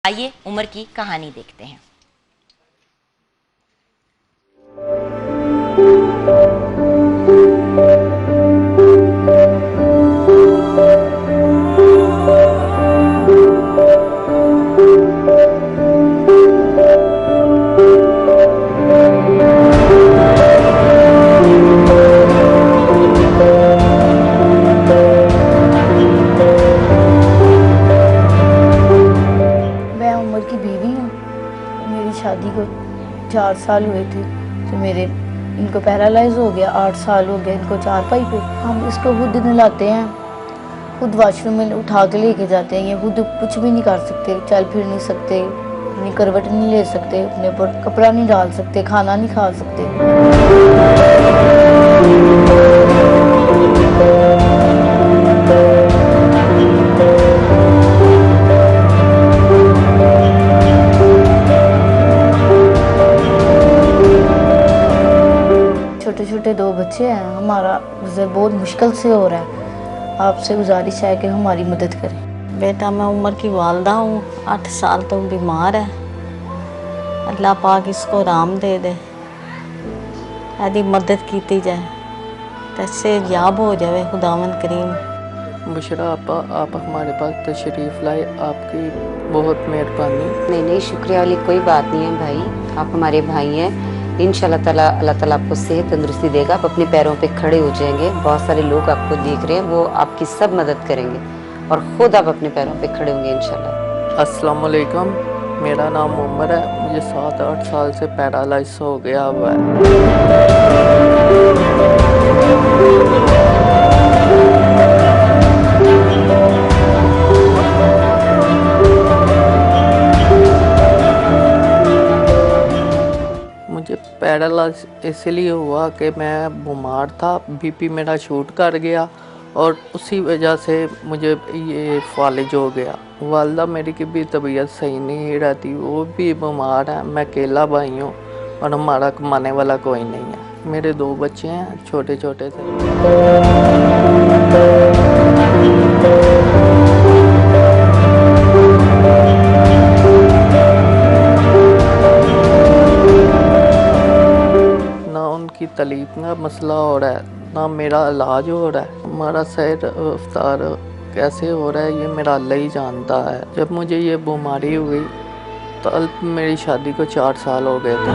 आइए उमर की कहानी देखते हैं। शादी को 4 साल हुए थे तो इनको पैरालाइज हो गया। 8 साल हो गए इनको चारपाई पे। हम इसको खुद नहलाते हैं, खुद वॉशरूम में उठा के लेके जाते हैं। ये खुद कुछ भी नहीं कर सकते, चल फिर नहीं सकते, अपनी करवट नहीं ले सकते, अपने ऊपर कपड़ा नहीं डाल सकते, खाना नहीं खा सकते। छोटे छोटे 2 बच्चे हैं, हमारा गुजर बहुत मुश्किल से हो रहा है। आपसे गुजारिश है कि हमारी मदद करें। बेटा मैं उमर की वालदा हूँ, 8 साल तो बीमार है। अल्लाह पाक इसको आराम दे दे, यदि मदद की जाए तो सेहतयाब हो जाए खुदावंद करीम। बुशरा आपा, आप हमारे पास तशरीफ़ लाए, आपकी बहुत मेहरबानी। नहीं, शुक्रिया वाली कोई बात नहीं है भाई, आप हमारे भाई हैं। इंशाल्लाह ताला अल्लाह ताला आपको सेहत तंदुरुस्ती देगा, आप अपने पैरों पे खड़े हो जाएंगे। बहुत सारे लोग आपको देख रहे हैं, वो आपकी सब मदद करेंगे और ख़ुद आप अपने पैरों पे खड़े होंगे इंशाल्लाह। अस्सलाम वालेकुम, मेरा नाम उमर है, मुझे 7-8 साल से पैरालाइज हो गया हुआ है। मुझे पैरालाइज इसलिए हुआ कि मैं बीमार था, बीपी मेरा शूट कर गया और उसी वजह से मुझे ये फालिज हो गया। वालदा मेरी की भी तबीयत सही नहीं रहती, वो भी बीमार है, मैं अकेला भाई हूँ और हमारा कमाने वाला कोई नहीं है। मेरे 2 बच्चे हैं छोटे छोटे से। की तलीफ का मसला हो रहा है, ना मेरा इलाज हो रहा है। हमारा सही रफ्तार कैसे हो रहा है ये मेरा अल्लाह ही जानता है। जब मुझे ये बीमारी हुई तो मेरी शादी को 4 साल हो गए थे।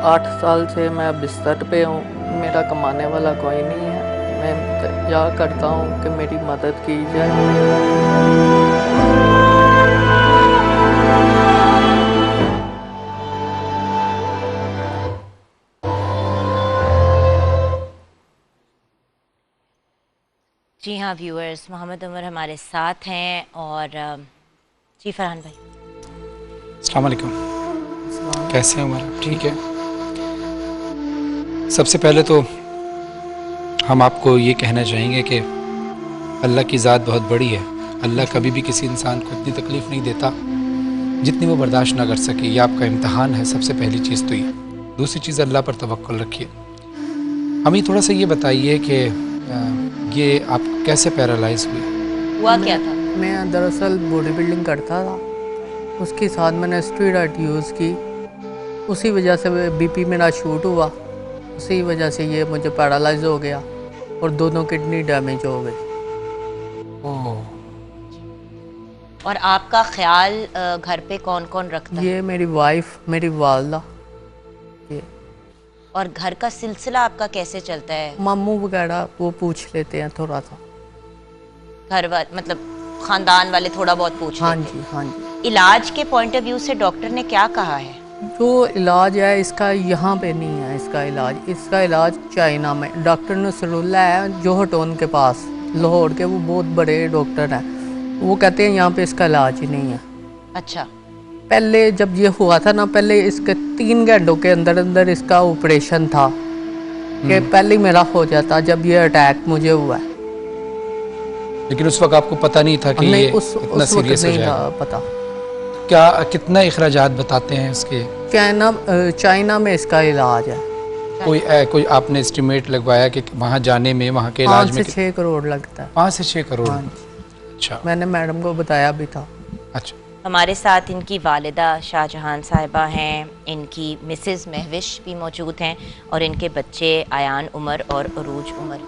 8 साल से मैं बिस्तर पे हूँ, मेरा कमाने वाला कोई नहीं है। मैं या करता हूँ कि मेरी मदद की जाए। जी हाँ व्यूअर्स, मोहम्मद उमर हमारे साथ हैं और जी फरहान भाई। अस्सलाम वालेकुम, कैसे हैं उमर? ठीक है। सबसे पहले तो हम आपको ये कहना चाहेंगे कि अल्लाह की ज़ात बहुत बड़ी है। अल्लाह कभी भी किसी इंसान को इतनी तकलीफ़ नहीं देता जितनी वो बर्दाश्त ना कर सके। ये आपका इम्तहान है, सबसे पहली चीज़ तो ये। दूसरी चीज़, अल्लाह पर तवक्कुल रखिए। हमें थोड़ा सा ये बताइए कि ये आप कैसे पैरालाइज हुआ क्या था? मैं दरअसल बॉडी बिल्डिंग करता था, उसके साथ मैंने स्टेरॉइड यूज़ की, उसी वजह से बीपी मेरा शूट हुआ, उसी वजह से ये मुझे पैरालाइज हो गया और दोनों किडनी डैमेज हो गई। और आपका ख्याल घर पे कौन कौन रखता है? ये मेरी वाइफ, मेरी वालदा। और घर का सिलसिला आपका कैसे चलता है? मामू वगैरह वो पूछ लेते हैं थोड़ा सा, घर मतलब खानदान वाले थोड़ा बहुत पूछ हाँ लेते हैं। जी हाँ जी। इलाज के पॉइंट ऑफ व्यू से डॉक्टर ने क्या कहा है? जो इलाज है इसका यहाँ पे नहीं है, इसका इलाज चाइना में डॉक्टर नसरुल्लाह है जोहटोन के पास, लाहौर के, वो बहुत बड़े डॉक्टर हैं। वो कहते हैं यहाँ पे इसका इलाज ही नहीं है। अच्छा। पहले जब ये हुआ था ना, पहले इसके 3 घंटों के अंदर अंदर इसका ऑपरेशन था कि पहले मेरा हो जाता जब ये अटैक मुझे हुआ। लेकिन उस वक्त आपको पता नहीं था कि ये इतना सीरियस हो जाएगा? पता। क्या कितना इखराजात बताते हैं इसके? चाइना में इसका इलाज है। कोई आपने एस्टिमेट लगवाया कि वहाँ जाने में, वहाँ के इलाज में 6 करोड़ लगता है। 5 से 6 करोड़? हाँ। अच्छा, मैंने मैडम को बताया भी था। अच्छा। हमारे साथ इनकी वालिदा शाहजहान साहिबा हैं, इनकी मिसेस महविश भी मौजूद हैं और इनके बच्चे आयान उमर और अरूज उमर।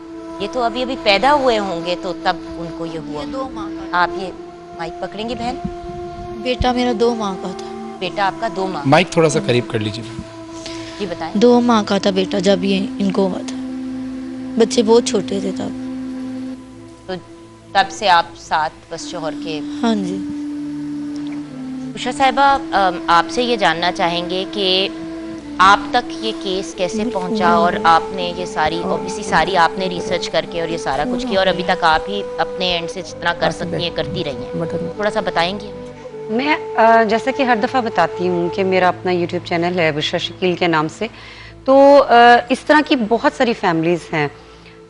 ये तो अभी अभी पैदा हुए होंगे तो तब उनको ये हुआ। 2 माह का आप ये माइक पकड़ेंगे बहन? बेटा मेरा 2 माह का था। बेटा आपका 2 माह? माइक थोड़ा सा करीब कर लीजिए। जी बताएं। 2 माह का था बेटा जब ये इनको हुआ था। बच्चे बहुत छोटे थे तब। तो तब से आप साथ बस शोहर के? हाँ जी। उषा साहिबा, आपसे ये जानना चाहेंगे कि आप तक ये केस कैसे पहुंचा और आपने ये सारी ऑब्वियसली सारी आपने रिसर्च करके और ये सारा कुछ किया और अभी तक आप ही अपने एंड से जितना कर सकती हैं करती रही हैं, थोड़ा सा बताएंगे? मैं जैसा कि हर दफ़ा बताती हूँ कि मेरा अपना यूट्यूब चैनल है बुशरा शकील के नाम से, तो इस तरह की बहुत सारी फैमिलीज़ हैं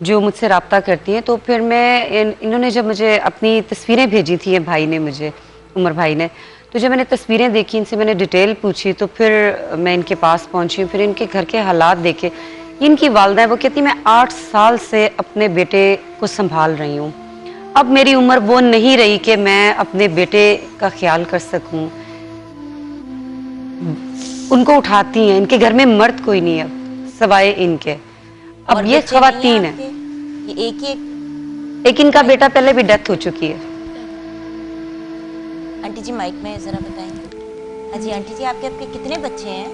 जो मुझसे रब्ता करती हैं। तो फिर मैं इन्होंने जब मुझे अपनी तस्वीरें भेजी थी, ये भाई ने मुझे, उमर भाई ने, तो जब मैंने तस्वीरें देखी, इनसे मैंने डिटेल पूछी, तो फिर मैं इनके पास पहुंची। फिर इनके घर के हालात देखे। इनकी वालदा है, वो कहती मैं 8 साल से अपने बेटे को संभाल रही हूँ। अब मेरी उम्र वो नहीं रही कि मैं अपने बेटे का ख्याल कर सकूं। उनको उठाती हैं, इनके घर में मर्द कोई नहीं है सवाए इनके। अब और ये बच्चे खवातीन नहीं है, आपके? ये एक एक इनका बेटा पहले भी डेथ हो चुकी है। आंटी जी माइक में ज़रा बताएंगे। हाँ जी आंटी जी, आपके आपके कितने बच्चे हैं?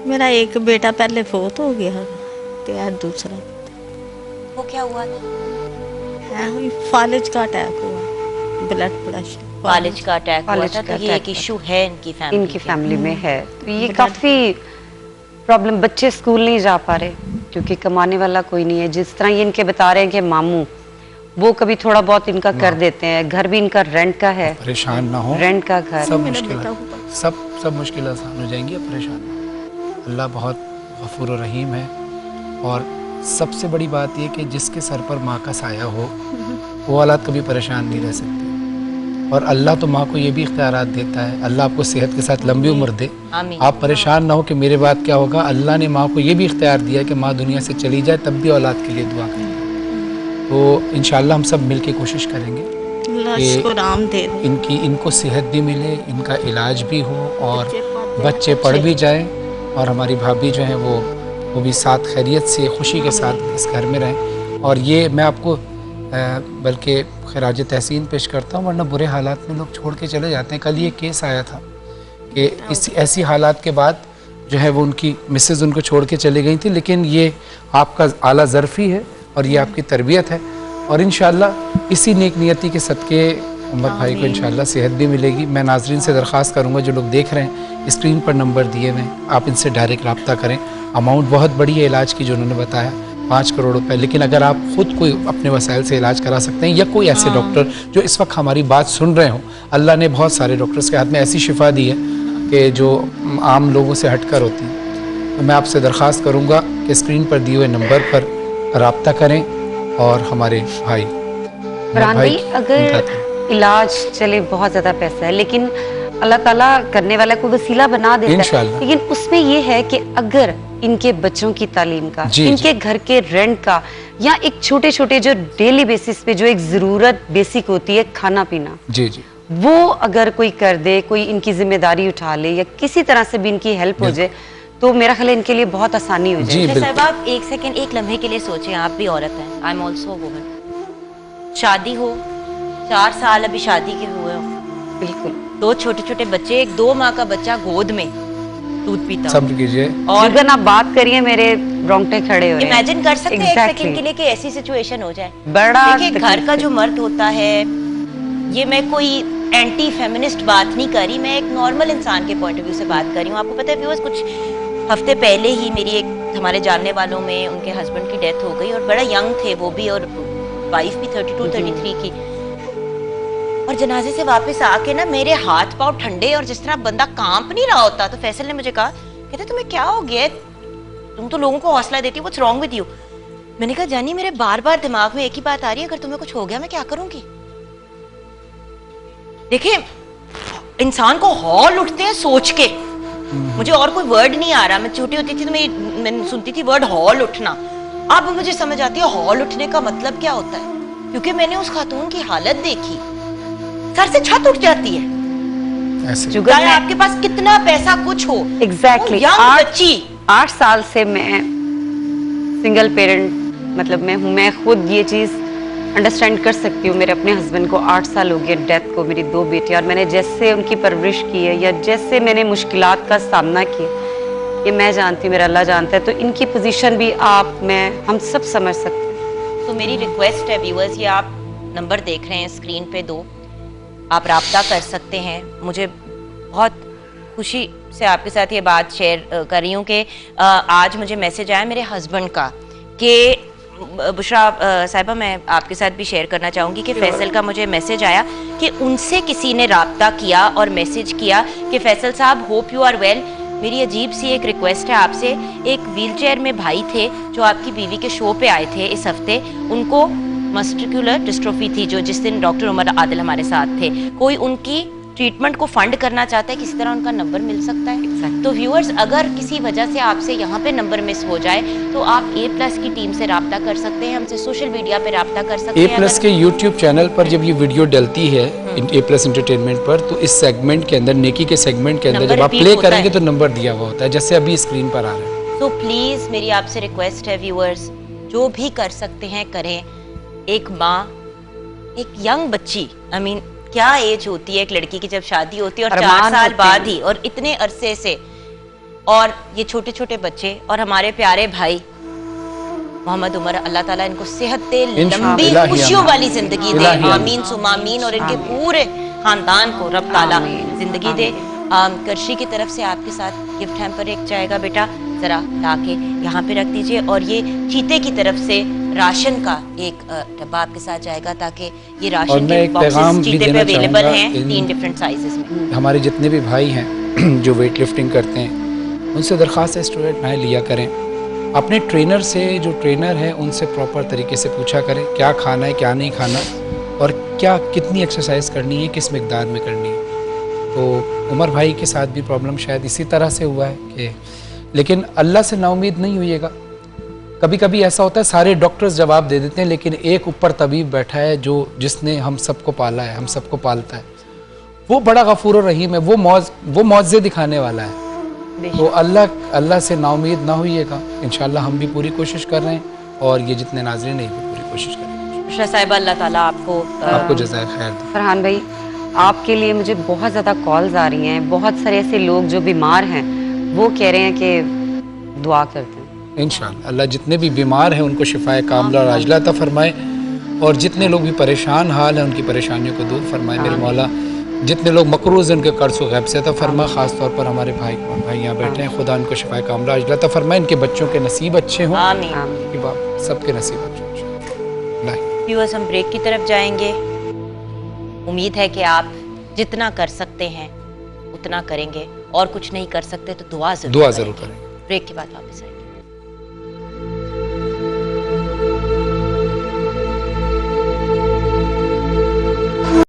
मेरा एक बेटा पहले फोत हो गया तो यार दूसरा वो क्या हुआ था? फालिज का अटैक हुआ, ब्लड प्रेशर फालिज का अटैक हुआ फालिज था। का तो ये अटैक एक हुआ। इशू है इनकी फैमिली में है। तो ये काफ़ी प्रॉब्लम, बच्चे स्कूल नहीं जा पा रहे क्योंकि कमाने वाला कोई नहीं है। जिस तरह ये इनके बता रहे हैं कि मामू वो कभी थोड़ा बहुत इनका कर देते हैं। घर भी इनका रेंट का है, परेशान ना हो, रेंट का घर। सब मुश्किल सब मुश्किल आसान हो जाएंगी। अब परेशान ना हो। अल्लाह बहुत गफूर और रहीम है। और सबसे बड़ी बात यह कि जिसके सर पर माँ का साया हो वो औलाद कभी परेशान नहीं रह सकती। और अल्लाह तो माँ को ये भी इख्तियारात देता है। अल्लाह आपको सेहत के साथ लंबी उम्र दे। आमीन। आप परेशान ना हो कि मेरे बाद क्या होगा। अल्लाह ने माँ को ये भी इख्तियार दिया कि माँ दुनिया से चली जाए तब भी औलाद के लिए दुआ करें। तो इंशाल्लाह हम सब मिल के कोशिश करेंगे इसको राम दे दे। इनको सेहत भी मिले, इनका इलाज भी हो और बच्चे पढ़ भी जाएं और हमारी भाभी जो हैं वो भी साथ खैरियत से खुशी के साथ इस घर में रहें। और ये मैं आपको बल्कि खराज तहसीन पेश करता हूँ, वरना बुरे हालात में लोग छोड़ के चले जाते हैं। कल ये केस आया था कि इस ऐसी हालात के बाद जो है वो उनकी मिसेज़ उनको छोड़ के चली गई थी, लेकिन ये आपका आला ज़र्फ़ी है और ये आपकी तरबियत है। और इंशाअल्लाह इसी नेक नियति के सदक़े उमर भाई को इंशाअल्लाह सेहत भी मिलेगी। मैं नाज़रीन से दरख्वास्त करूँगा, जो लोग देख रहे हैं स्क्रीन पर नंबर दिए हुए हैं, आप इनसे डायरेक्ट रब्ता करें। अमाउंट बहुत बड़ी है इलाज की जो उन्होंने बताया, 5 करोड़ रुपए। लेकिन अगर आप ख़ुद कोई अपने वसाइल से इलाज करा सकते हैं या कोई ऐसे डॉक्टर जो इस वक्त हमारी बात सुन रहे हों, अल्लाह ने बहुत सारे डॉक्टर्स के हाथ में ऐसी शिफा दी है कि जो आम लोगों से हटकर होती है। तो मैं आपसे दरख्वास्त करूँगा कि स्क्रीन पर दिए हुए नंबर पर रब्ता करें और हमारे भाई भाई अगर इलाज चले बहुत ज़्यादा पैसा है, लेकिन अल्लाह ताला करने वाला को वसीला बना देता है। लेकिन उसमें ये है कि अगर इनके बच्चों की तालीम का, इनके घर के रेंट का, या एक छोटे छोटे जो डेली बेसिस पे जो एक ज़रूरत बेसिक होती है खाना पीना, जी जी, वो अगर कोई कर दे, कोई इनकी जिम्मेदारी उठा ले या किसी तरह से भी इनकी हेल्प हो जाए, तो मेरा ख्याल है इनके लिए बहुत आसानी हो जाएगी। साहब आप एक सेकंड, एक लम्हे के लिए सोचें, आप भी औरत हैं, आई एम ऑल्सो वुमन। शादी हो, 4 साल अभी शादी के हुए हो, बिल्कुल 2 छोटे छोटे बच्चे, एक 2 माह का बच्चा गोद में दूध पीता, सब्र कीजिए। और अगर आप बात करिए मेरे रोंगटे खड़े हो रहे हैं। इमेजिन कर सकते हैं एक सेकंड के लिए कि ऐसी सिचुएशन हो जाए। बड़ा देखिए घर का जो मर्द होता है, ये मैं कोई एंटी फेमिनिस्ट बात नहीं कर रही, मैं एक नॉर्मल इंसान के पॉइंट ऑफ व्यू से बात कर रही हूँ। आपको पता है व्यूअर्स, कुछ हफ्ते पहले ही मेरी एक हमारे जानने वालों में उनके हस्बैंड की डेथ हो गई और बड़ा यंग थे वो भी, और वाइफ भी 32-33 की। और जनाजे से वापस आके ना मेरे हाथ पांव ठंडे, और जिस तरह बंदा कांप नहीं रहा होता। तो फैसल ने मुझे कहा, कहते तुम्हें क्या हो गया, तुम तो लोगों को हौसला देती हो, व्हाट्स रॉन्ग विद यू। मैंने कहा जानी, मेरे बार बार दिमाग में एक ही बात आ रही है, अगर तुम्हें कुछ हो गया मैं क्या करूंगी। देखिए इंसान को हौल उठते हैं सोच के, मुझे और कोई वर्ड नहीं आ रहा। मैं छोटी होती थी तो मैं सुनती थी वर्ड हौल उठना, अब मुझे समझ आती है हौल उठने का मतलब क्या होता है, क्योंकि मैंने उस खातून की हालत देखी, सर से छत उठ जाती है। ऐसे जुगल चाहे मैं आपके पास कितना पैसा कुछ हो, एग्जैक्टली बच्ची 8 साल से मैं सिंगल पेरेंट, मतलब मैं हूँ, मैं खुद ये चीज़ अंडरस्टैंड कर सकती हूँ। मेरे अपने हस्बैंड को 8 साल हो गए डेथ को, मेरी 2 बेटियां, और मैंने जैसे उनकी परवरिश की है या जैसे मैंने मुश्किलात का सामना किया, ये मैं जानती हूँ, मेरा अल्लाह जानता है। तो इनकी पोजीशन भी आप, मैं, हम सब समझ सकते हैं। तो मेरी रिक्वेस्ट है व्यूअर्स, ये आप नंबर देख रहे हैं स्क्रीन पे 2, आप राब्ता कर सकते हैं। मुझे बहुत खुशी से आपके साथ ये बात शेयर कर रही हूँ कि आज मुझे मैसेज आया मेरे हस्बैंड का कि बुशरा साहिबा, मैं आपके साथ भी शेयर करना चाहूँगी कि फैसल का मुझे मैसेज आया कि उनसे किसी ने राब्ता किया और मैसेज किया कि फैसल साहब होप यू आर वेल, मेरी अजीब सी एक रिक्वेस्ट है आपसे। एक व्हीलचेयर में भाई थे जो आपकी बीवी के शो पे आए थे इस हफ्ते, उनको मस्कुलर डिस्ट्रोफी थी, जो जिस दिन डॉक्टर उमर आदिल हमारे साथ थे, कोई उनकी ट्रीटमेंट को फंड करना चाहता है, किसी तरह उनका नंबर मिल सकता है। तो व्यूअर्स, अगर किसी वजह से आपसे यहाँ पे नंबर मिस हो जाए तो आप A+ की टीम से राब्ता कर सकते हैं, हमसे सोशल मीडिया पे राब्ता कर सकते हैं। A+ के यूट्यूब चैनल पर जब ये वीडियो डलती है A+ एंटरटेनमेंट पर, तो इस सेगमेंट के अंदर, नेकी के सेगमेंट के अंदर नंबर जब आप repeat प्ले होता करेंगे है। तो नंबर दिया हुआ होता है, जैसे अभी स्क्रीन पर आ रहा है। तो प्लीज मेरी आपसे रिक्वेस्ट है व्यूअर्स, जो भी कर सकते हैं करें। एक माँ, एक यंग बच्ची, आई मीन क्या एज होती है एक लड़की की जब शादी होती है, और 4 अरमान साल होते बाद हैं। ही, और इतने अरसे से, और ये छोटे छोटे बच्चे और हमारे प्यारे भाई मोहम्मद उमर, अल्लाह ताला इनको सेहत दे, लंबी इलाही खुशियों आमीन। वाली जिंदगी दे, इलाही आमीन। आमीन सुमामीन, और इनके पूरे खानदान को रब ताला आमीन। जिंदगी दे। करशी की तरफ से आपके साथ गिफ्ट हैम्पर एक जाएगा, बेटा जरा लाके यहाँ पे रख दीजिए, और ये चीते की तरफ से राशन का एक डब्बा आपके साथ जाएगा, ताकि ये और राशन मैं के एक पैगाम बॉक्सेस भी चीते पे देना अवेलेबल चाहूँगा हैं इन- 3 डिफरेंट साइजेस में। हमारे जितने भी भाई हैं जो वेट लिफ्टिंग करते हैं, उनसे दरख्वास्त है स्टूडेंट ना लिया करें। अपने ट्रेनर से, जो ट्रेनर है उनसे प्रॉपर तरीके से पूछा करें क्या खाना है, क्या नहीं खाना, और क्या कितनी एक्सरसाइज करनी है, किस मिकदार में करनी है। तो उमर भाई के साथ भी प्रॉब्लम शायद इसी तरह से हुआ है कि, लेकिन अल्लाह से नाउमीद नहीं होइएगा। कभी कभी ऐसा होता है सारे डॉक्टर्स जवाब दे देते हैं, लेकिन एक ऊपर तबीब बैठा है जो जिसने हम सबको पाला है, हम सबको पालता है, वो बड़ा गफूर और रहीम है, वो मौज़े दिखाने वाला है। तो अल्लाह से नाउमीद ना होइएगा। इंशाल्लाह हम भी पूरी कोशिश कर रहे हैं, और ये जितने नाज़रीन हैं भी पूरी कोशिश करेंगे। बुशरा साहिबा, अल्लाह ताला आपको जज़ाए खैर दे। फरहान भाई, आपके लिए मुझे बहुत ज़्यादा कॉल्स आ रही हैं, बहुत सारे ऐसे लोग जो बीमार हैं, वो कह रहे हैं कि दुआ करते हैं। इंशाअल्लाह अल्लाह जितने भी बीमार हैं उनको शिफाए कामिला और आजिला अता फरमाए, और जितने लोग भी परेशान हाल हैं उनकी परेशानियों को दूर फरमाए मेरे मौला। जितने लोग मकरूज़ हैं उनके कर्ज़ को गैब से अता फरमा, ख़ास तौर पर हमारे भाई यहाँ बैठे हैं, खुदा उनको शिफाए कामिला आजिला अता फरमाए, इनके बच्चों के नसीब अच्छे हों, आमीन। कि बाप सबके नसीब अच्छे हों। व्यूअर्स, हम ब्रेक की तरफ जाएंगे। उम्मीद है कि आप जितना कर सकते हैं उतना करेंगे, और कुछ नहीं कर सकते तो दुआ जरूर करें। ब्रेक के बाद वापस आएंगे।